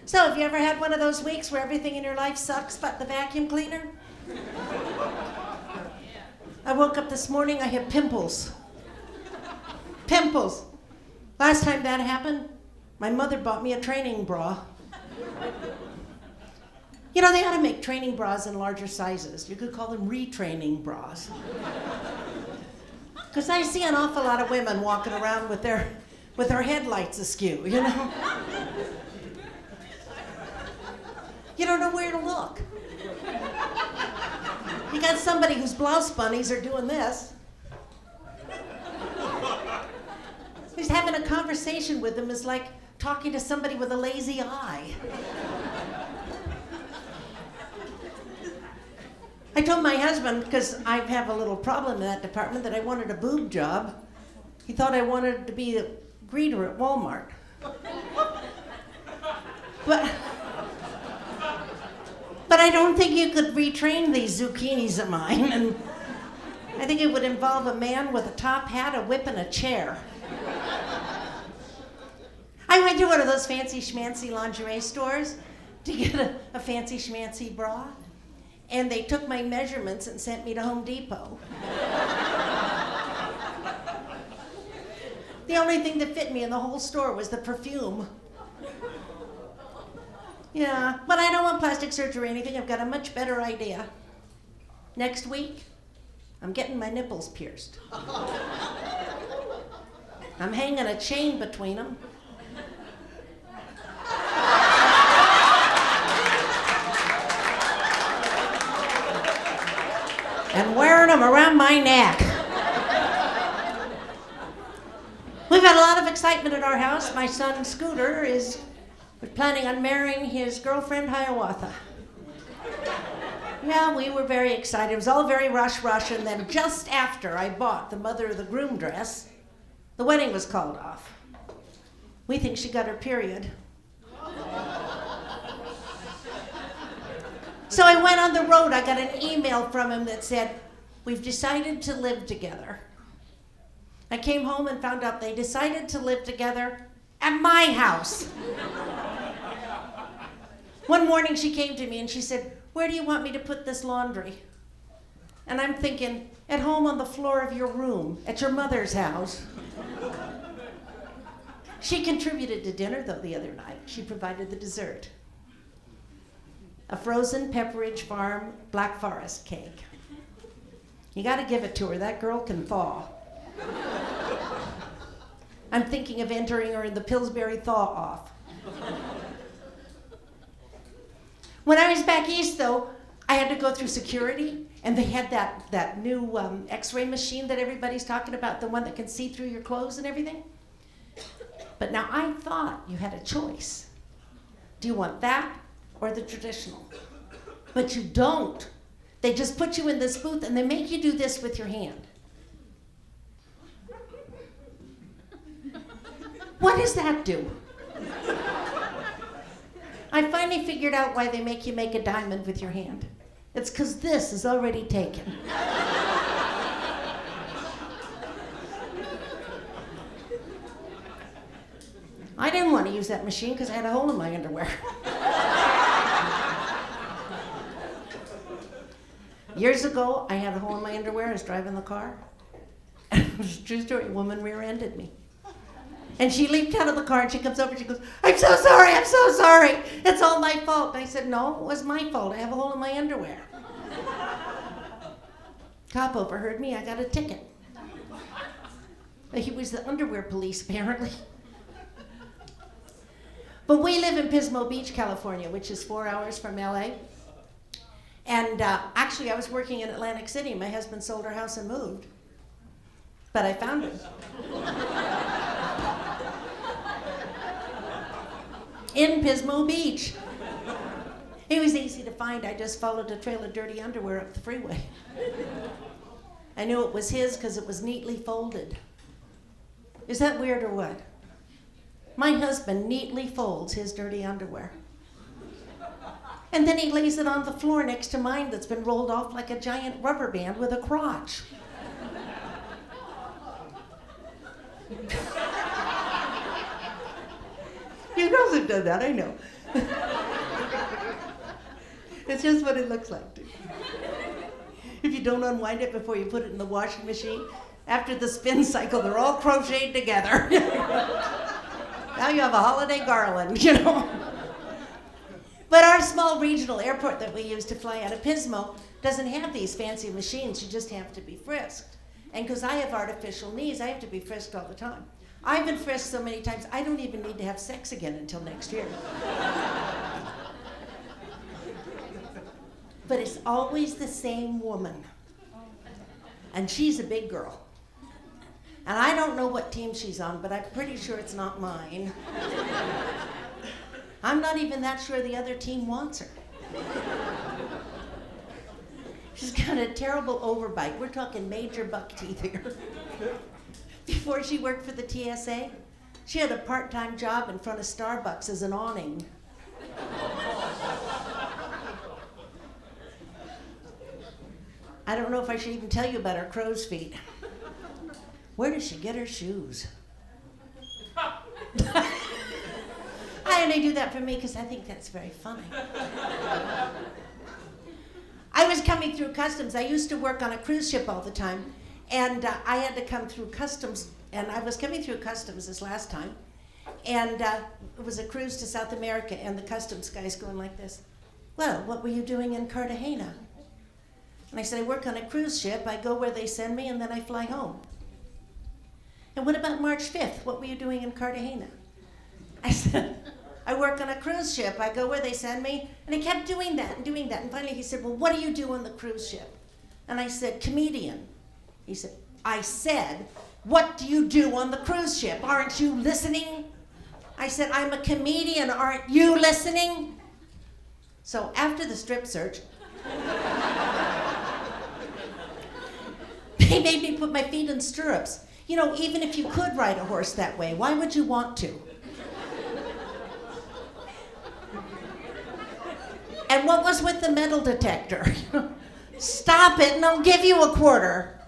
So, have you ever had one of those weeks where everything in your life sucks but the vacuum cleaner? I woke up this morning, I had pimples. Pimples. Last time that happened, my mother bought me a training bra. You know, they ought to make training bras in larger sizes. You could call them ret-training bras. Because I see an awful lot of women walking around with their headlights askew, you know? You don't know where to look. You got somebody whose blouse bunnies are doing this. Just having a conversation with them is like talking to somebody with a lazy eye. I told my husband, because I have a little problem in that department, that I wanted a boob job. He thought I wanted to be a greeter at Walmart. But I don't think you could retrain these zucchinis of mine, and I think it would involve a man with a top hat, a whip, and a chair. I went to one of those fancy schmancy lingerie stores to get a fancy schmancy bra, and they took my measurements and sent me to Home Depot. The only thing that fit me in the whole store was the perfume. Yeah, but I don't want plastic surgery or anything. I've got a much better idea. Next week, I'm getting my nipples pierced. I'm hanging a chain between them. And wearing them around my neck. We've had a lot of excitement at our house. My son Scooter is planning on marrying his girlfriend Hiawatha. Yeah, we were very excited. It was all very rush, and then just after I bought the mother of the groom dress, the wedding was called off. We think she got her period. So I went on the road. I got an email from him that said, "We've decided to live together." I came home and found out they decided to live together at my house. One morning she came to me and she said, "Where do you want me to put this laundry?" And I'm thinking, at home on the floor of your room, at your mother's house. She contributed to dinner, though, the other night. She provided the dessert. A frozen Pepperidge Farm Black Forest cake. You gotta give it to her, that girl can thaw. I'm thinking of entering her in the Pillsbury thaw-off. When I was back east, though, I had to go through security, and they had that new x-ray machine that everybody's talking about, the one that can see through your clothes and everything. But now I thought you had a choice. Do you want that or the traditional? But you don't. They just put you in this booth and they make you do this with your hand. What does that do? I finally figured out why they make you make a diamond with your hand. It's because this is already taken. I didn't want to use that machine because I had a hole in my underwear. Years ago, I had a hole in my underwear. I was driving the car. It was a true story. A woman rear-ended me. And she leaped out of the car and she comes over and she goes, I'm so sorry. It's all my fault. And I said, no, it was my fault. I have a hole in my underwear. Cop overheard me. I got a ticket. He was the underwear police, apparently. But we live in Pismo Beach, California, which is 4 hours from LA. And actually, I was working in Atlantic City. My husband sold our house and moved. But I found him. In Pismo Beach. It was easy to find. I just followed a trail of dirty underwear up the freeway. I knew it was his because it was neatly folded. Is that weird or what? My husband neatly folds his dirty underwear. And then he lays it on the floor next to mine that's been rolled off like a giant rubber band with a crotch. have done that, I know. It's just what it looks like, too. If you don't unwind it before you put it in the washing machine, after the spin cycle, they're all crocheted together. Now you have a holiday garland, you know. But our small regional airport that we use to fly out of Pismo doesn't have these fancy machines. You just have to be frisked. And because I have artificial knees, I have to be frisked all the time. I've been frisked so many times, I don't even need to have sex again until next year. But it's always the same woman. And she's a big girl. And I don't know what team she's on, but I'm pretty sure it's not mine. I'm not even that sure the other team wants her. She's got a terrible overbite. We're talking major buck teeth here. Before she worked for the TSA, she had a part-time job in front of Starbucks as an awning. I don't know if I should even tell you about her crow's feet. Where does she get her shoes? I only do that for me because I think that's very funny. I was coming through customs. I used to work on a cruise ship all the time, and I had to come through customs, and I was coming through customs this last time, and it was a cruise to South America, and the customs guy's going like this. Well, what were you doing in Cartagena? And I said, I work on a cruise ship. I go where they send me, and then I fly home. And what about March 5th? What were you doing in Cartagena? I said, I work on a cruise ship. I go where they send me. And he kept doing that and doing that. And finally he said, well, what do you do on the cruise ship? And I said, comedian. He said, I said, what do you do on the cruise ship? Aren't you listening? I said, I'm a comedian. Aren't you listening? So after the strip search, he made me put my feet in stirrups. You know, even if you could ride a horse that way, why would you want to? And what was with the metal detector? Stop it and I'll give you a quarter.